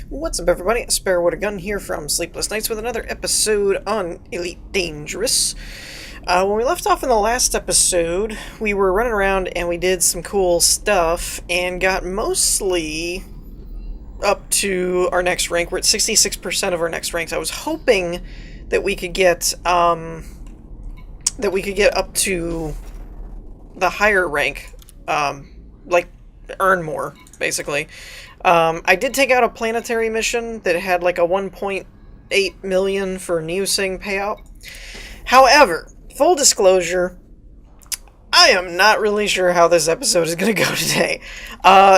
What's up, everybody? Sparrow with a Gun here from Sleepless Nights with another episode on Elite Dangerous. When we left off in the last episode, we were running around and we did some cool stuff and got mostly up to our next rank. We're at 66% of our next ranks. I was hoping that we could get up to the higher rank, like earn more, basically. I did take out a planetary mission that had like a 1.8 million for Neosing payout. However, full disclosure, I am not really sure how this episode is going to go today.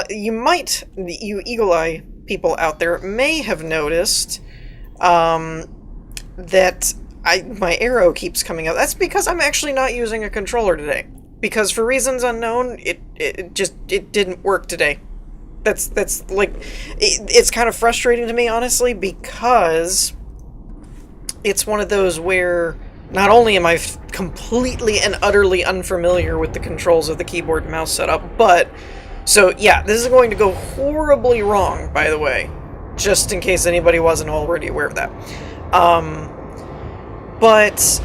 You Eagle Eye people out there may have noticed that my arrow keeps coming up. That's because I'm actually not using a controller today. Because for reasons unknown, it didn't work today. That's like, it's kind of frustrating to me, honestly, because it's one of those where not only am I completely and utterly unfamiliar with the controls of the keyboard and mouse setup, but, so yeah, this is going to go horribly wrong, by the way, just in case anybody wasn't already aware of that. But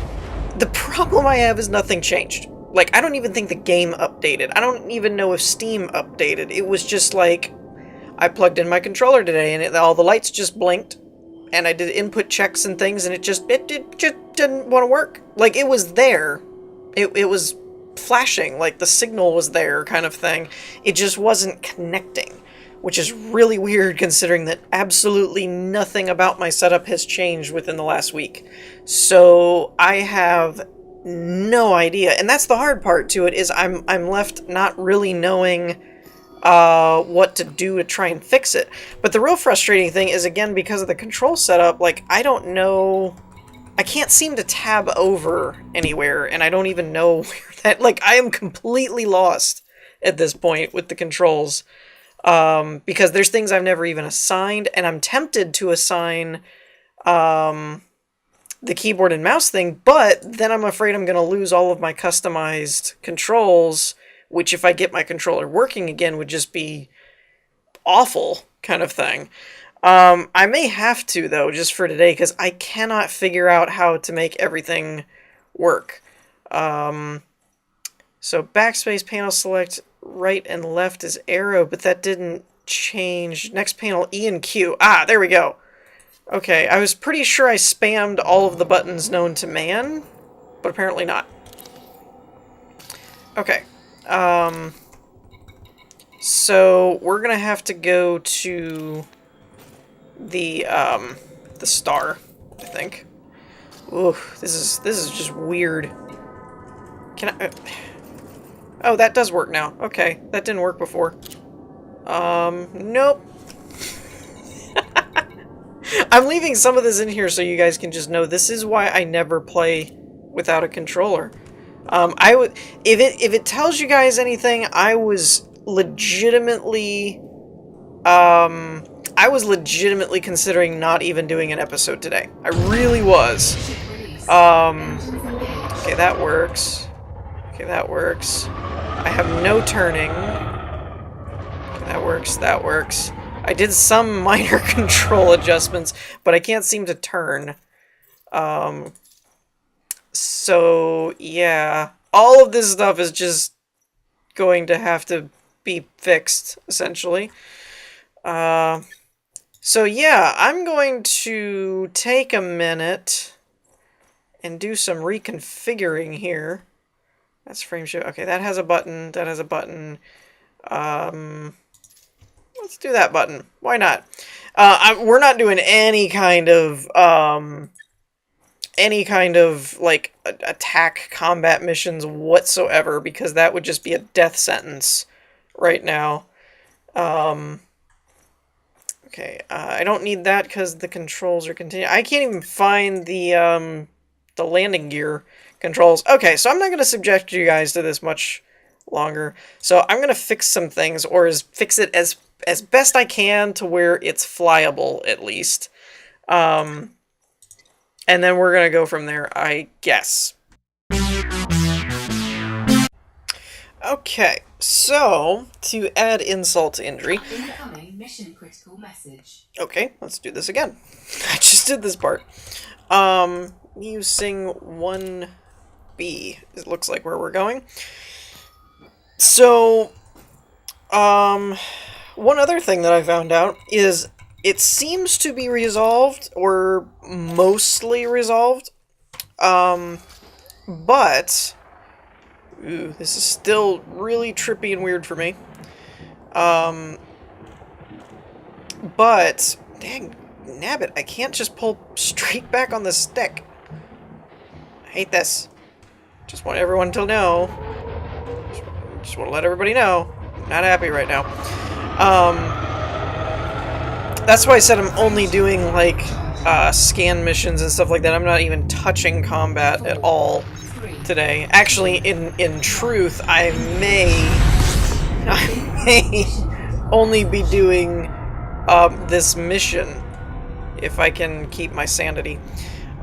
the problem I have is nothing changed. Like, I don't even think the game updated. I don't even know if Steam updated. It was just like, I plugged in my controller today and all the lights just blinked, and I did input checks and things, and it just didn't want to work. Like, it was there. It was flashing, like the signal was there kind of thing. It just wasn't connecting, which is really weird considering that absolutely nothing about my setup has changed within the last week. So I have no idea, and that's the hard part to it, is I'm left not really knowing what to do to try and fix it. But the real frustrating thing is, again, because of the control setup, like, I don't know, I can't seem to tab over anywhere, and I don't even know where that, like, I am completely lost at this point with the controls, because there's things I've never even assigned, and I'm tempted to assign the keyboard and mouse thing, but then I'm afraid I'm going to lose all of my customized controls, which, if I get my controller working again, would just be awful kind of thing. I may have to, though, just for today, because I cannot figure out how to make everything work. So backspace, panel select, right and left is arrow, but that didn't change. Next panel, E and Q. Ah, there we go. Okay, I was pretty sure I spammed all of the buttons known to man, but apparently not. Okay, so we're gonna have to go to the star, I think. Ooh, this is just weird. Can I? Oh, that does work now. Okay, that didn't work before. Nope. I'm leaving some of this in here so you guys can just know this is why I never play without a controller. If it tells you guys anything, I was legitimately considering not even doing an episode today. I really was. Okay, that works. Okay, that works. I have no turning. Okay, that works, that works. I did some minor control adjustments, but I can't seem to turn. So, yeah. All of this stuff is just going to have to be fixed, essentially. So, yeah, I'm going to take a minute and do some reconfiguring here. That's frame shift. Okay, that has a button. That has a button. Let's do that button. Why not? We're not doing any kind of like attack combat missions whatsoever, because that would just be a death sentence right now. Okay, I don't need that because the controls are continuing. I can't even find the landing gear controls. Okay, so I'm not going to subject you guys to this much longer. So I'm going to fix some things, or fix it as best I can to where it's flyable, at least. And then we're going to go from there, I guess. Okay, So, to add insult to injury... Incoming mission critical message. Okay, let's do this again. I just did this part. Using 1B, it looks like where we're going. So, one other thing that I found out is it seems to be resolved, or mostly resolved, but... Ooh, this is still really trippy and weird for me. But, dang, nabbit, I can't just pull straight back on the stick. I hate this. Just want everyone to know. Just want to let everybody know. I'm not happy right now. That's why I said I'm only doing, like, scan missions and stuff like that. I'm not even touching combat at all today. Actually, in truth, I may only be doing this mission if I can keep my sanity.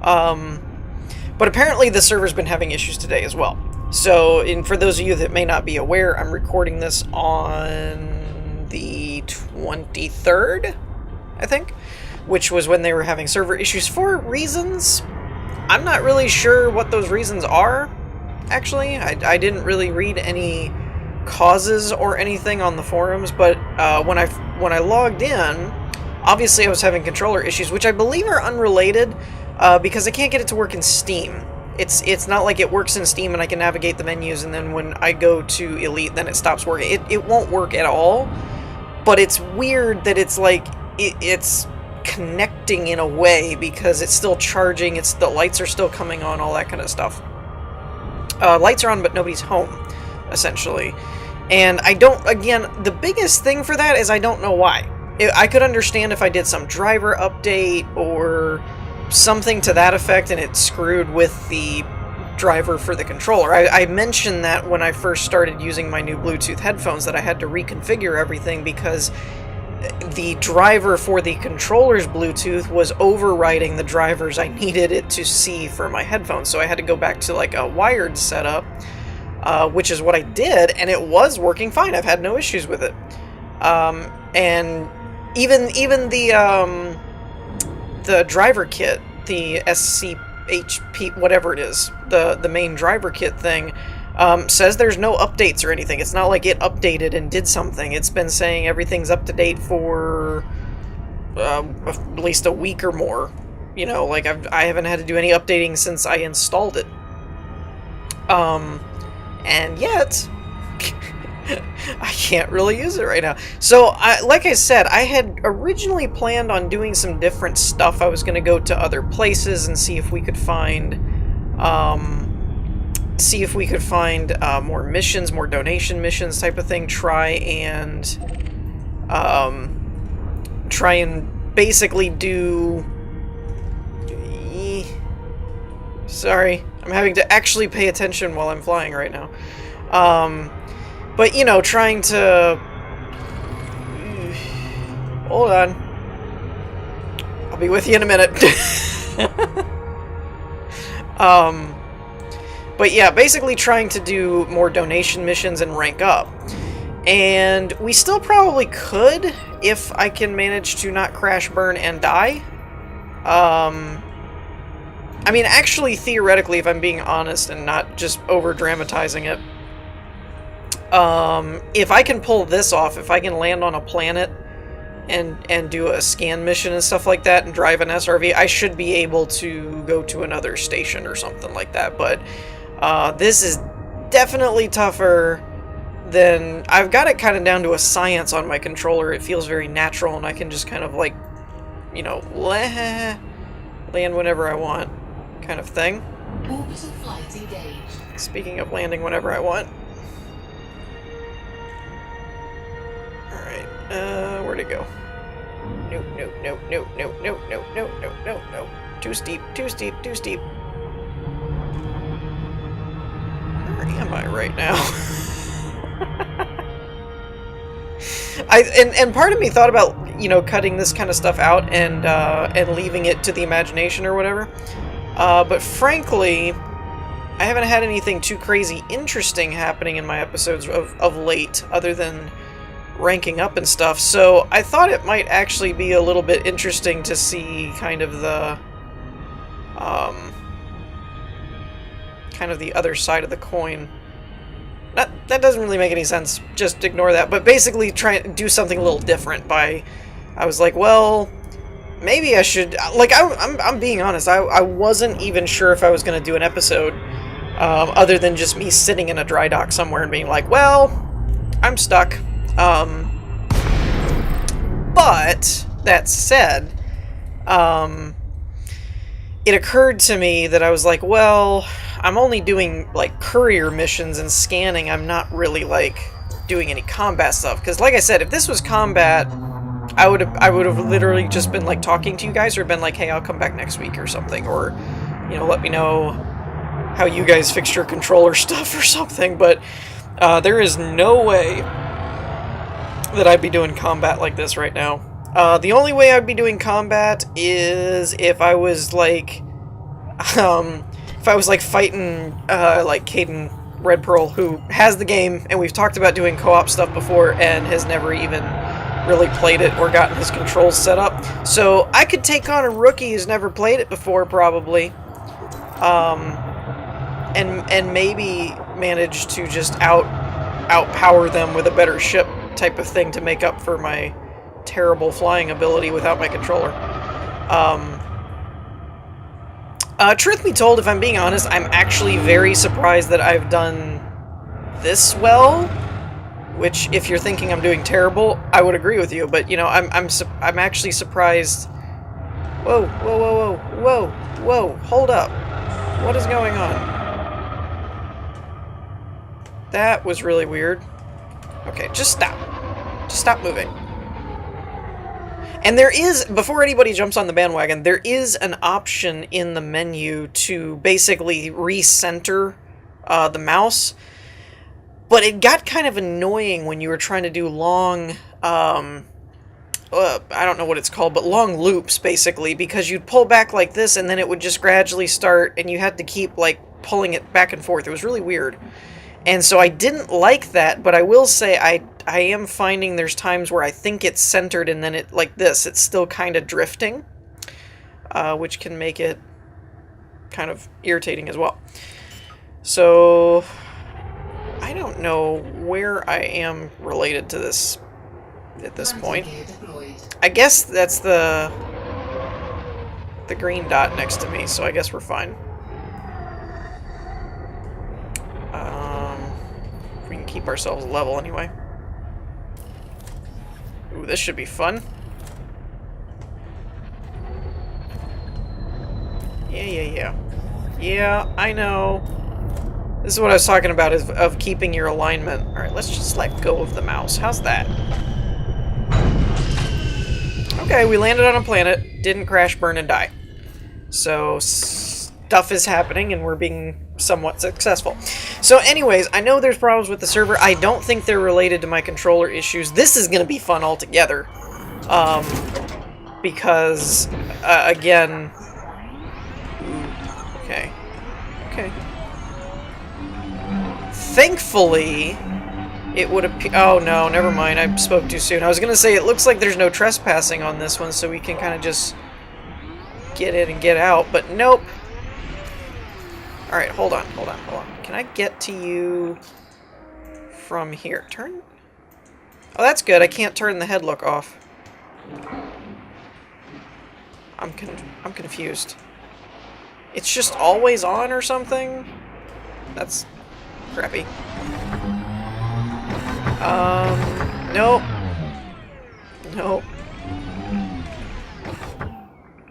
But apparently the server's been having issues today as well. So, for those of you that may not be aware, I'm recording this on the 23rd, I think, which was when they were having server issues for reasons. I'm not really sure what those reasons are, actually. I didn't really read any causes or anything on the forums, but when I logged in, obviously I was having controller issues, which I believe are unrelated, because I can't get it to work in Steam. It's not like it works in Steam and I can navigate the menus, and then when I go to Elite, then it stops working. It won't work at all, but it's weird that it's like, it's connecting in a way, because it's still charging, the lights are still coming on, all that kind of stuff. Lights are on, but nobody's home, essentially. And I don't, again, the biggest thing for that is I don't know why. I could understand if I did some driver update or something to that effect and it screwed with the driver for the controller. I mentioned that when I first started using my new Bluetooth headphones, that I had to reconfigure everything because the driver for the controller's Bluetooth was overriding the drivers I needed it to see for my headphones. So I had to go back to like a wired setup, which is what I did, and it was working fine. I've had no issues with it. And even the driver kit, the SCHP, whatever it is, the main driver kit thing, says there's no updates or anything. It's not like it updated and did something. It's been saying everything's up to date for at least a week or more. You know, like I haven't had to do any updating since I installed it. And yet, I can't really use it right now. So, like I said, I had originally planned on doing some different stuff. I was going to go to other places and see if we could find, more missions, more donation missions type of thing. Try and basically do... Sorry, I'm having to actually pay attention while I'm flying right now. But, you know, trying to... Hold on. I'll be with you in a minute. But yeah, basically trying to do more donation missions and rank up. And we still probably could, if I can manage to not crash, burn, and die. I mean, actually, theoretically, if I'm being honest and not just over-dramatizing it, if I can pull this off, if I can land on a planet and do a scan mission and stuff like that and drive an SRV, I should be able to go to another station or something like that. But this is definitely tougher than... I've got it kind of down to a science on my controller. It feels very natural, and I can just kind of, like, you know, land whenever I want, kind of thing. Orbital flight engaged. Speaking of landing whenever I want. Alright, where'd it go? Nope, nope, nope, nope, nope, nope, nope, nope, nope, nope, nope. Too steep, too steep, too steep. Where am I right now? And part of me thought about, you know, cutting this kind of stuff out and leaving it to the imagination or whatever. But frankly, I haven't had anything too crazy interesting happening in my episodes of late, other than ranking up and stuff, so I thought it might actually be a little bit interesting to see kind of the other side of the coin. That doesn't really make any sense, just ignore that, but basically try and do something a little different by, I was like, well, maybe I should, like, I'm being honest, I wasn't even sure if I was going to do an episode, other than just me sitting in a dry dock somewhere and being like, well, I'm stuck. But, that said, it occurred to me that I was like, well, I'm only doing, like, courier missions and scanning. I'm not really, like, doing any combat stuff. Because, like I said, if this was combat, I would have literally just been, like, talking to you guys, or been like, hey, I'll come back next week or something. Or, you know, let me know how you guys fix your controller stuff or something. But there is no way that I'd be doing combat like this right now. The only way I'd be doing combat is if I was like, fighting, like Caden Red Pearl, who has the game, and we've talked about doing co-op stuff before, and has never even really played it or gotten his controls set up. So I could take on a rookie who's never played it before, probably, and maybe manage to just outpower them with a better ship type of thing to make up for my terrible flying ability without my controller. Truth be told, if I'm being honest, I'm actually very surprised that I've done this well, which, if you're thinking I'm doing terrible, I would agree with you, but, you know, I'm actually surprised. Whoa, whoa, whoa, whoa, whoa, whoa, hold up. What is going on? That was really weird. Okay, just stop. Just stop moving. And there is, before anybody jumps on the bandwagon, there is an option in the menu to basically recenter the mouse. But it got kind of annoying when you were trying to do long, I don't know what it's called, but long loops, basically, because you'd pull back like this, and then it would just gradually start, and you had to keep, like, pulling it back and forth. It was really weird. And so I didn't like that, but I will say I am finding there's times where I think it's centered, and then it, like this, it's still kind of drifting, which can make it kind of irritating as well. So I don't know where I am related to this at this point. I guess that's the green dot next to me, so I guess we're fine. If we can keep ourselves level anyway. Ooh, this should be fun. Yeah. Yeah, I know. This is what I was talking about, is of keeping your alignment. Alright, let's just let go of the mouse. How's that? Okay, we landed on a planet, didn't crash, burn, and die. So, stuff is happening, and we're being somewhat successful. So anyways, I know there's problems with the server. I don't think they're related to my controller issues. This is going to be fun altogether. Because, again... Okay. Thankfully, it would appear... Oh, no, never mind. I spoke too soon. I was going to say, it looks like there's no trespassing on this one, so we can kind of just get in and get out, but nope. Alright, hold on. Can I get to you from here? Turn? Oh, that's good. I can't turn the head look off. I'm confused. It's just always on or something? That's crappy. Nope.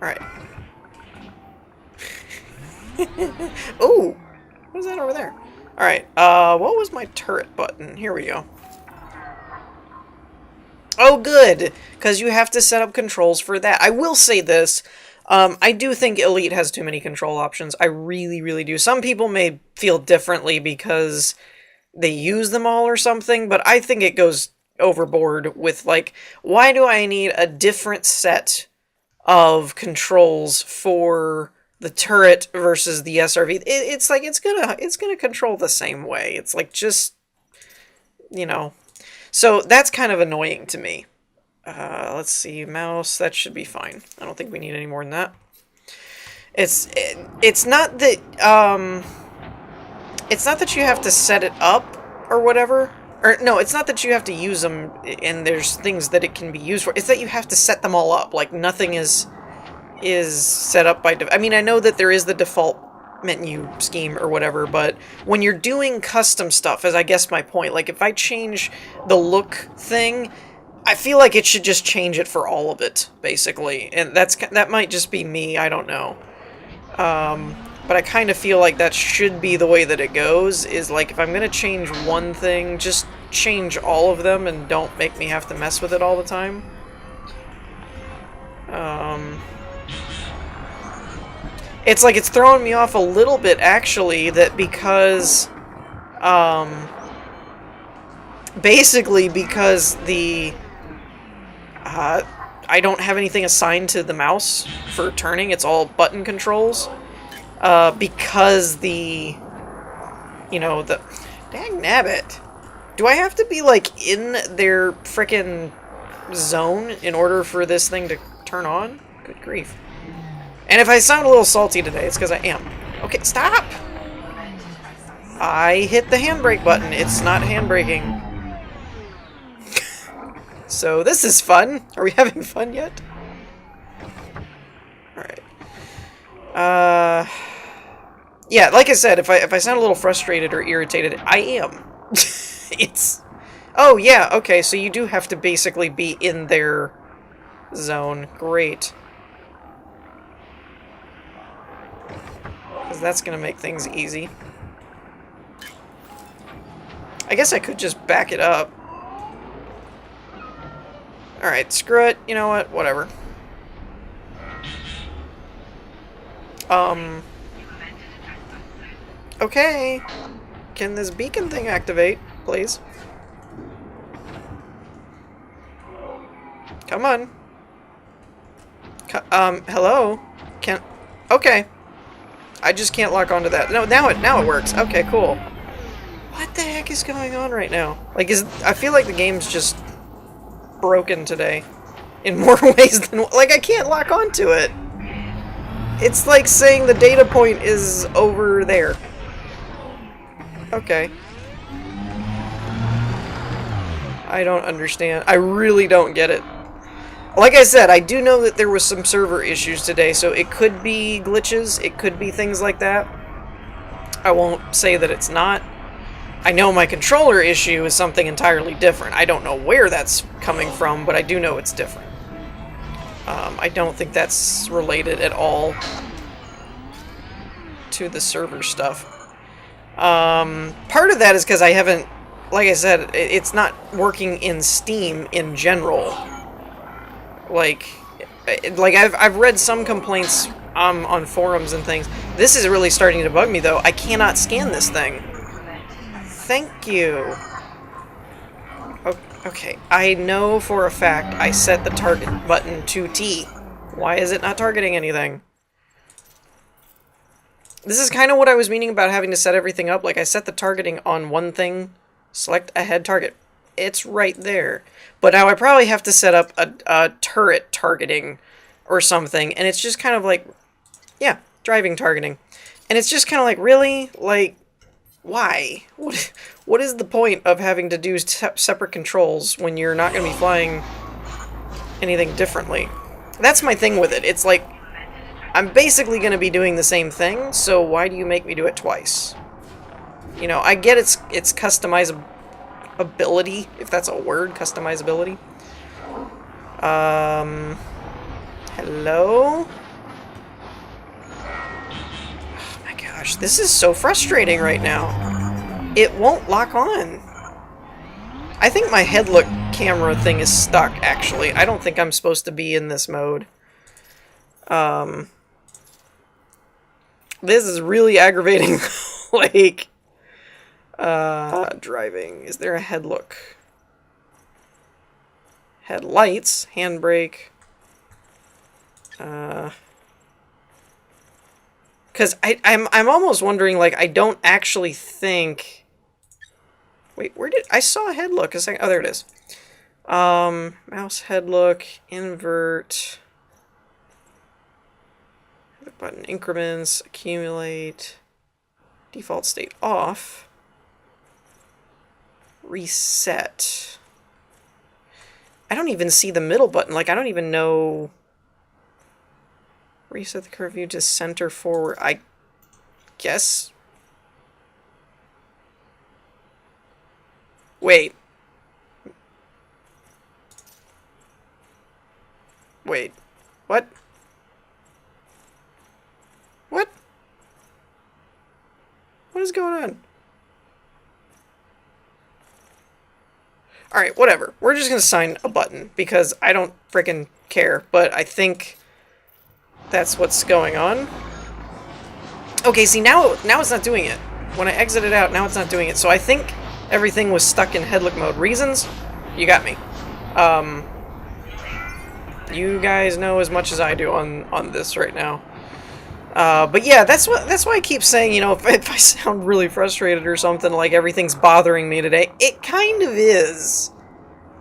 Alright. Ooh! What is that over there? Alright, what was my turret button? Here we go. Oh, good! Because you have to set up controls for that. I will say this. I do think Elite has too many control options. I really, really do. Some people may feel differently because they use them all or something, but I think it goes overboard with, like, why do I need a different set of controls for the turret versus the SRV. It's like it's gonna control the same way. It's like just, you know. So that's kind of annoying to me. Let's see, mouse. That should be fine. I don't think we need any more than that. It's not that it's not that you have to set it up or whatever. Or no, it's not that you have to use them and there's things that it can be used for. It's that you have to set them all up. Like nothing is set up by... I mean, I know that there is the default menu scheme or whatever, but when you're doing custom stuff, is I guess my point. Like if I change the look thing, I feel like it should just change it for all of it, basically. And that might just be me, I don't know. But I kind of feel like that should be the way that it goes, is like if I'm going to change one thing, just change all of them and don't make me have to mess with it all the time. It's like it's throwing me off a little bit, actually, that because, basically because the, I don't have anything assigned to the mouse for turning, it's all button controls, because the, you know, the, dang nabbit, do I have to be, like, in their frickin' zone in order for this thing to turn on? Good grief. And if I sound a little salty today, it's because I am. Okay, stop! I hit the handbrake button. It's not handbraking. So this is fun. Are we having fun yet? Alright. Yeah, like I said, if I sound a little frustrated or irritated, I am. It's... Oh, yeah, okay, so you do have to basically be in their zone. Great. Because that's going to make things easy. I guess I could just back it up. Alright, screw it. You know what? Whatever. Okay. Can this beacon thing activate, please? Come on. Hello? Okay. I just can't lock onto that. No, now it works. Okay, cool. What the heck is going on right now? Like, I feel like the game's just broken today. In more ways than... Like, I can't lock onto it. It's like saying the data point is over there. Okay. I don't understand. I really don't get it. Like I said, I do know that there was some server issues today, so it could be glitches, it could be things like that. I won't say that it's not. I know my controller issue is something entirely different. I don't know where that's coming from, but I do know it's different. I don't think that's related at all to the server stuff. Part of that is because I haven't, like I said, it's not working in Steam in general. Like I've read some complaints on forums and things. This is really starting to bug me, though. I cannot scan this thing. Thank you. Okay, I know for a fact I set the target button to T. Why is it not targeting anything? This is kind of what I was meaning about having to set everything up. Like, I set the targeting on one thing, select a head target. It's right there. But now I probably have to set up a turret targeting or something, and it's just kind of like, yeah, driving targeting. And it's just kind of like, really? Like, why? What is the point of having to do separate controls when you're not going to be flying anything differently? That's my thing with it. It's like, I'm basically going to be doing the same thing, so why do you make me do it twice? You know, I get it's customizability, if that's a word, customizability. Hello? Oh my gosh, this is so frustrating right now. It won't lock on. I think my head look camera thing is stuck, actually. I don't think I'm supposed to be in this mode. This is really aggravating. Like, driving. Is there a head look? Headlights, handbrake. Because I'm almost wondering, like, I don't actually think... Wait, where did... I saw a head look a second... Oh, there it is. Mouse head look, invert... Button increments, accumulate, default state off, reset. I don't even see the middle button. Like, I don't even know... Reset the curve view to center forward. I guess... Wait. Wait. What? What? What is going on? Alright, whatever. We're just gonna assign a button, because I don't freaking care, but I think that's what's going on. Okay, see, now it's not doing it. When I exit it out, now it's not doing it. So I think everything was stuck in headlook mode. Reasons? You got me. You guys know as much as I do on this right now. But yeah, that's why I keep saying, you know, if I sound really frustrated or something, like everything's bothering me today, it kind of is.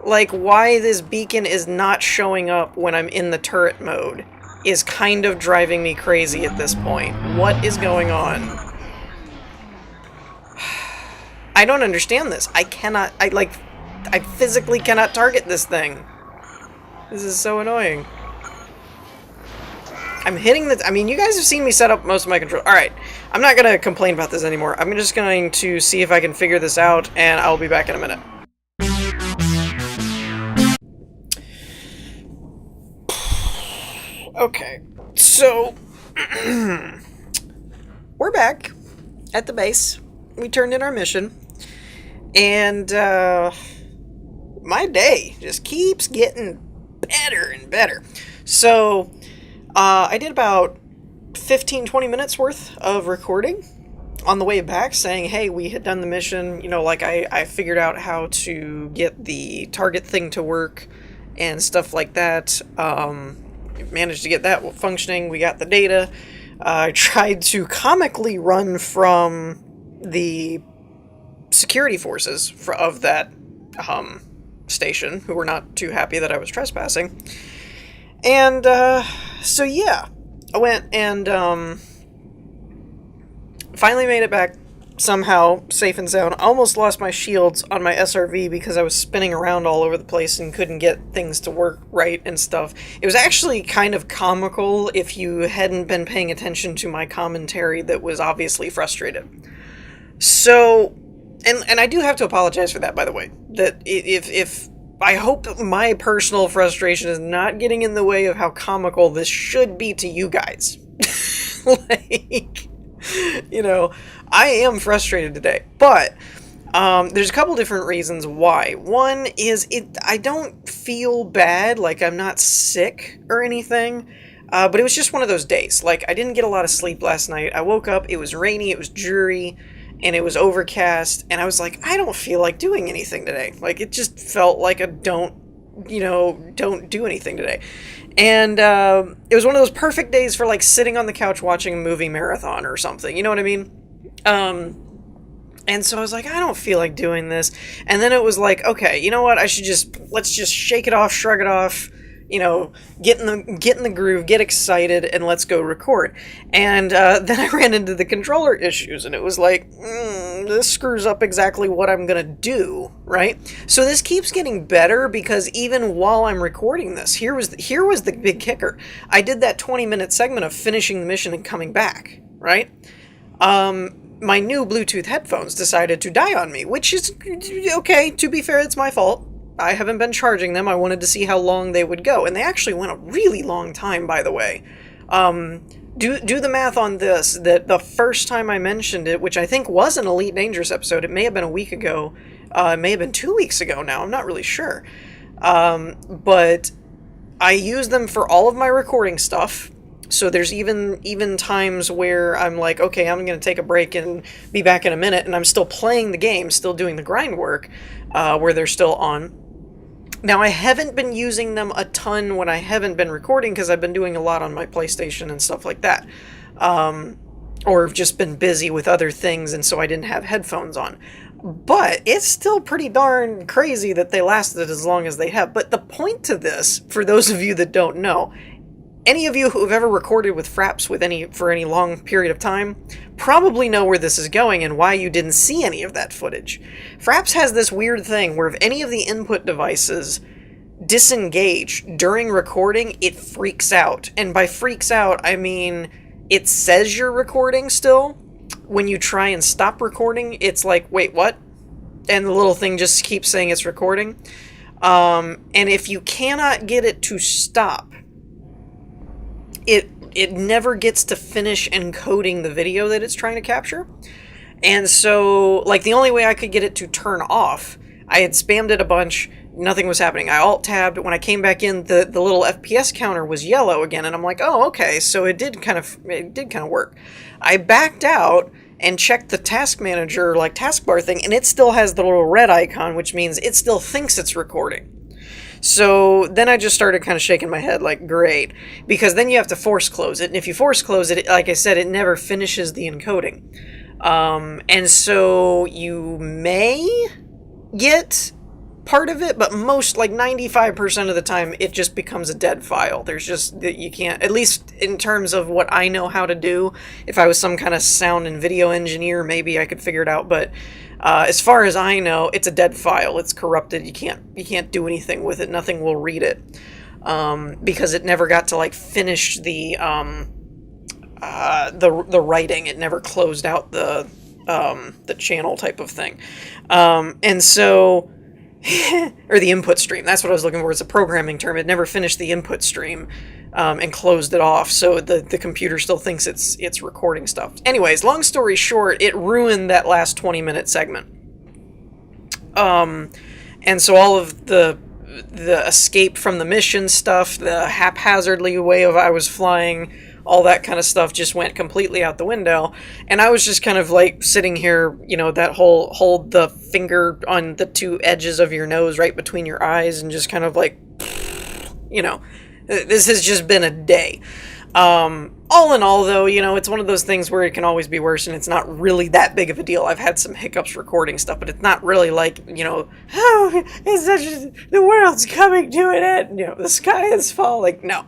Like, why this beacon is not showing up when I'm in the turret mode is kind of driving me crazy at this point. What is going on? I don't understand this. I physically cannot target this thing. This is so annoying. I'm hitting the... I mean, you guys have seen me set up most of my control. Alright, I'm not going to complain about this anymore. I'm just going to see if I can figure this out, and I'll be back in a minute. Okay, so... we're back at the base. We turned in our mission. And, my day just keeps getting better and better. So... I did about 15-20 minutes worth of recording on the way back saying, hey, we had done the mission, you know, like I figured out how to get the target thing to work and stuff like that. Managed to get that functioning. We got the data. I tried to comically run from the security forces of that station, who were not too happy that I was trespassing. And, so yeah, I went and, finally made it back somehow, safe and sound. I almost lost my shields on my SRV because I was spinning around all over the place and couldn't get things to work right and stuff. It was actually kind of comical if you hadn't been paying attention to my commentary that was obviously frustrated. So, and I do have to apologize for that, by the way, that if I hope my personal frustration is not getting in the way of how comical this should be to you guys. Like, you know, I am frustrated today, but there's a couple different reasons why. One is I don't feel bad, like I'm not sick or anything, but it was just one of those days. Like, I didn't get a lot of sleep last night. I woke up, it was rainy, it was dreary, and it was overcast, and I was like, I don't feel like doing anything today. Like, it just felt like a don't do anything today. And it was one of those perfect days for, like, sitting on the couch watching a movie marathon or something, you know what I mean? And so I was like, I don't feel like doing this. And then it was like, okay, you know what, let's just shake it off, shrug it off, you know, get in the groove, get excited, and let's go record. And then I ran into the controller issues, and it was like, this screws up exactly what I'm gonna do, right? So this keeps getting better, because even while I'm recording this, here was the big kicker. I did that 20-minute segment of finishing the mission and coming back, right? My new Bluetooth headphones decided to die on me, which is, okay, to be fair, it's my fault. I haven't been charging them. I wanted to see how long they would go. And they actually went a really long time, by the way. Do the math on this, that the first time I mentioned it, which I think was an Elite Dangerous episode, it may have been a week ago, it may have been 2 weeks ago now, I'm not really sure. But I use them for all of my recording stuff. So there's even times where I'm like, okay, I'm going to take a break and be back in a minute, and I'm still playing the game, still doing the grind work, where they're still on. Now, I haven't been using them a ton when I haven't been recording, because I've been doing a lot on my PlayStation and stuff like that. or have just been busy with other things, and so I didn't have headphones on. But it's still pretty darn crazy that they lasted as long as they have. But the point to this, for those of you that don't know, any of you who have ever recorded with Fraps for any long period of time probably know where this is going and why you didn't see any of that footage. Fraps has this weird thing where if any of the input devices disengage during recording, it freaks out. And by freaks out, I mean it says you're recording still. When you try and stop recording, it's like, wait, what? And the little thing just keeps saying it's recording. And if you cannot get it to stop, it never gets to finish encoding the video that it's trying to capture. And so, like, the only way I could get it to turn off, I had spammed it a bunch, nothing was happening. I alt-tabbed. When I came back in, the little FPS counter was yellow again, and I'm like, oh, okay, so it did kind of work. I backed out and checked the task manager, like, taskbar thing, and it still has the little red icon, which means it still thinks it's recording. So then I just started kind of shaking my head like, great, because then you have to force close it, and if you force close it, like I said, it never finishes the encoding. And so you may get part of it, but most, like 95% of the time, it just becomes a dead file. There's just, you can't, at least in terms of what I know how to do. If I was some kind of sound and video engineer, maybe I could figure it out, but as far as I know, it's a dead file. It's corrupted. You can't do anything with it. Nothing will read it, because it never got to like finish the writing. It never closed out the channel type of thing, and so. Or the input stream. That's what I was looking for. It's a programming term. It never finished the input stream and closed it off, so the computer still thinks it's recording stuff. Anyways, long story short, it ruined that last 20-minute segment. And so all of the escape from the mission stuff, the haphazardly way of I was flying, all that kind of stuff just went completely out the window. And I was just kind of like sitting here, you know, that whole hold the finger on the two edges of your nose right between your eyes and just kind of like, you know, this has just been a day. All in all, though, you know, it's one of those things where it can always be worse, and it's not really that big of a deal. I've had some hiccups recording stuff, but it's not really like, you know, oh, the world's coming to an end, you know, the sky is falling. No.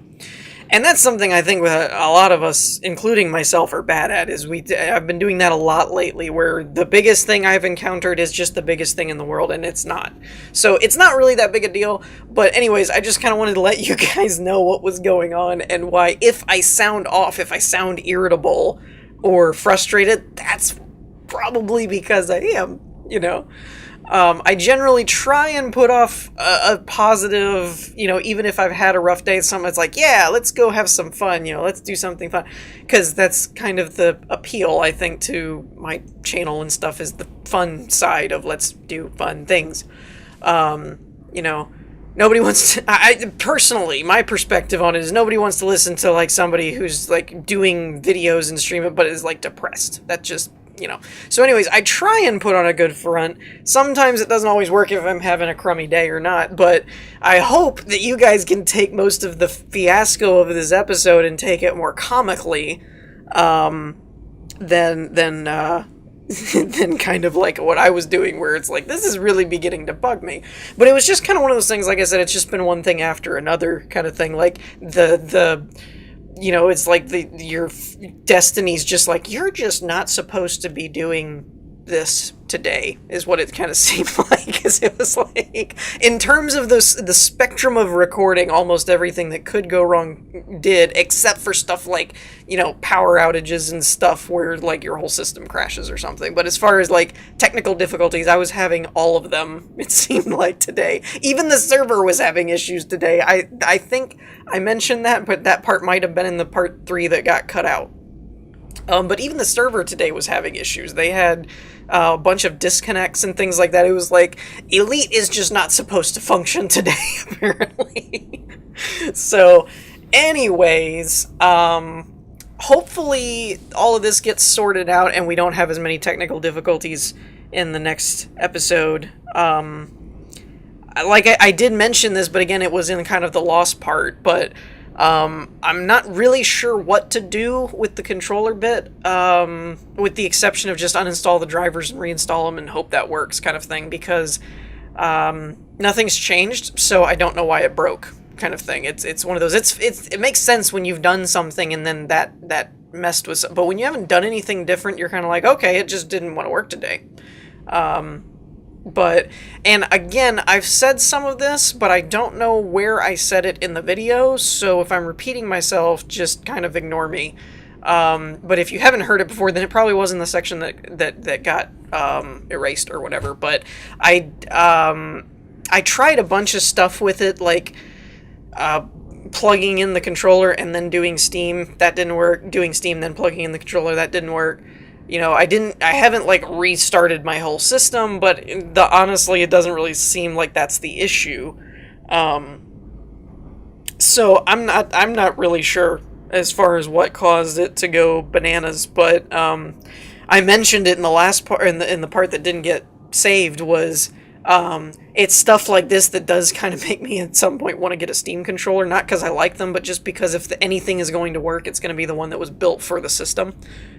And that's something I think a lot of us, including myself, are bad at, is I've been doing that a lot lately, where the biggest thing I've encountered is just the biggest thing in the world, and it's not. So it's not really that big a deal, but anyways, I just kind of wanted to let you guys know what was going on, and why if I sound off, if I sound irritable or frustrated, that's probably because I am, you know. I generally try and put off a positive, you know, even if I've had a rough day, it's like, yeah, let's go have some fun, you know, let's do something fun. Because that's kind of the appeal, I think, to my channel and stuff, is the fun side of let's do fun things. You know, nobody wants to, personally, my perspective on it is nobody wants to listen to, like, somebody who's, like, doing videos and stream it, but is, like, depressed. That just... you know. So anyways, I try and put on a good front. Sometimes it doesn't always work if I'm having a crummy day or not, but I hope that you guys can take most of the fiasco of this episode and take it more comically than kind of like what I was doing, where it's like, this is really beginning to bug me. But it was just kind of one of those things, like I said, it's just been one thing after another kind of thing. Like you know, it's like your destiny's just like, you're just not supposed to be doing this today, is what it kind of seemed like. Because it was like, in terms of the spectrum of recording, almost everything that could go wrong did, except for stuff like, you know, power outages and stuff where, like, your whole system crashes or something. But as far as, like, technical difficulties, I was having all of them, it seemed like, today. Even the server was having issues today. I think I mentioned that, but that part might have been in the part 3 that got cut out. But even the server today was having issues. They had a bunch of disconnects and things like that. It was like, Elite is just not supposed to function today, apparently. So, anyways, hopefully all of this gets sorted out and we don't have as many technical difficulties in the next episode. Like I did mention this, but again, it was in kind of the lost part, but I'm not really sure what to do with the controller bit, with the exception of just uninstall the drivers and reinstall them and hope that works kind of thing, because nothing's changed, so I don't know why it broke kind of thing. It's one of those, it makes sense when you've done something and then that messed with, but when you haven't done anything different, you're kind of like, okay, it just didn't want to work today. But, and again, I've said some of this, but I don't know where I said it in the video, so if I'm repeating myself, just kind of ignore me. But if you haven't heard it before, then it probably was in the section that got erased or whatever. But I tried a bunch of stuff with it, like plugging in the controller and then doing Steam. That didn't work. Doing Steam, then plugging in the controller. That didn't work. You know, I haven't, like, restarted my whole system, but honestly, it doesn't really seem like that's the issue. So I'm not really sure as far as what caused it to go bananas, but I mentioned it in the last part, in the part that didn't get saved, was it's stuff like this that does kind of make me at some point want to get a Steam controller, not because I like them, but just because if anything is going to work, it's going to be the one that was built for the system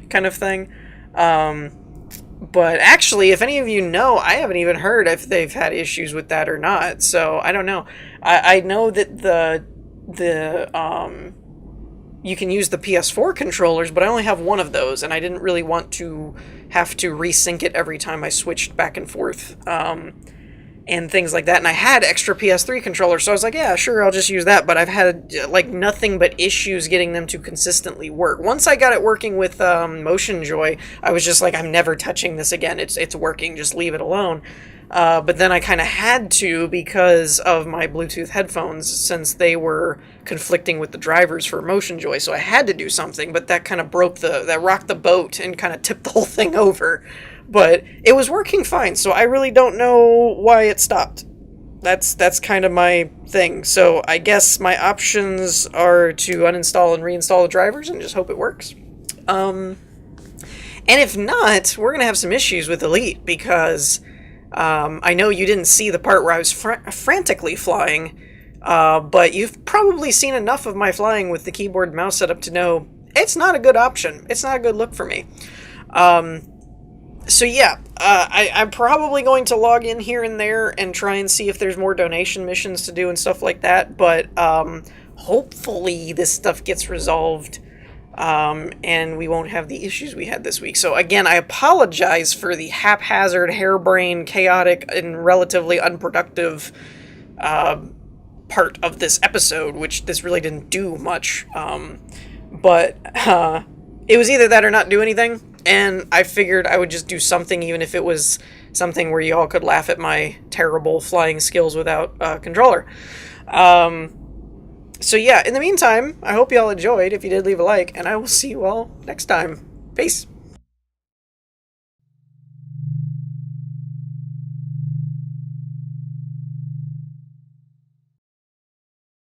kind of thing. But actually, if any of you know, I haven't even heard if they've had issues with that or not, so I don't know. I know that you can use the PS4 controllers, but I only have one of those, and I didn't really want to have to resync it every time I switched back and forth, and things like that. And I had extra PS3 controllers, so I was like, yeah, sure, I'll just use that. But I've had, like, nothing but issues getting them to consistently work. Once I got it working with Motion Joy, I was just like, I'm never touching this again. It's working, just leave it alone. But then I kind of had to because of my Bluetooth headphones, since they were conflicting with the drivers for Motion Joy. So I had to do something, but that kind of that rocked the boat and kind of tipped the whole thing over. But it was working fine, so I really don't know why it stopped. That's kind of my thing. So I guess my options are to uninstall and reinstall the drivers and just hope it works. And if not, we're going to have some issues with Elite, because I know you didn't see the part where I was frantically flying, but you've probably seen enough of my flying with the keyboard and mouse setup to know it's not a good option. It's not a good look for me. So yeah, I'm probably going to log in here and there and try and see if there's more donation missions to do and stuff like that, but hopefully this stuff gets resolved, and we won't have the issues we had this week. So again, I apologize for the haphazard, harebrained, chaotic, and relatively unproductive part of this episode, which this really didn't do much, but it was either that or not do anything. And I figured I would just do something, even if it was something where you all could laugh at my terrible flying skills without a controller. So yeah, in the meantime, I hope you all enjoyed. If you did, leave a like, and I will see you all next time. Peace.